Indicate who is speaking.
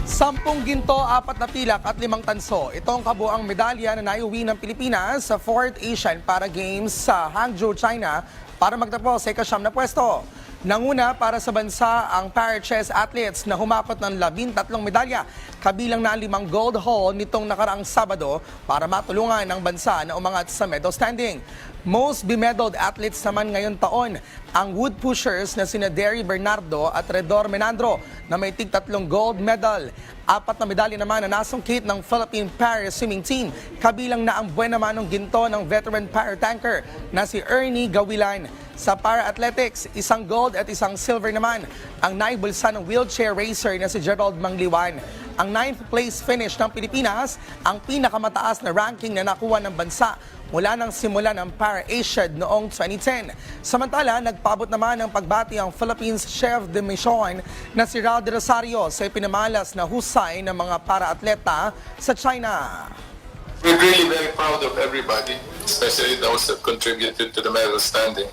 Speaker 1: 10 ginto, 4 na pilak at 5 tanso. Ito ang kabuang medalya na naiuwi ng Pilipinas sa 4th Asian Para Games sa Hangzhou, China para magtapos sa ika-9 na pwesto. Nanguna para sa bansa ang para-chess athletes na humakot ng 13 medalya, kabilang na 5 gold haul nitong nakaraang Sabado para matulungan ang bansa na umangat sa medal standing. Most bemedaled athletes naman ngayon taon ang wood pushers na sina Derry Bernardo at Redor Menandro na may tig-3 gold medal. 4 na medalya naman na nasungkit ng Philippine Para Swimming Team, kabilang na ang buwan naman ng ginto ng veteran para tanker na si Ernie Gawilan. Sa para-athletics, 1 gold at 1 silver naman ang naibulsa ng wheelchair racer na si Gerald Mangliwan. Ang 9th place finish ng Pilipinas, ang pinakamataas na ranking na nakuha ng bansa mula nang simula ng Para-Asiad noong 2010. Samantala, nagpabot naman ng pagbati ang Philippines Chef de Mission na si Ralde Rosario sa ipinamalas na husay ng mga para-atleta sa China.
Speaker 2: We're really very proud of everybody, especially those that contributed to the medal standing.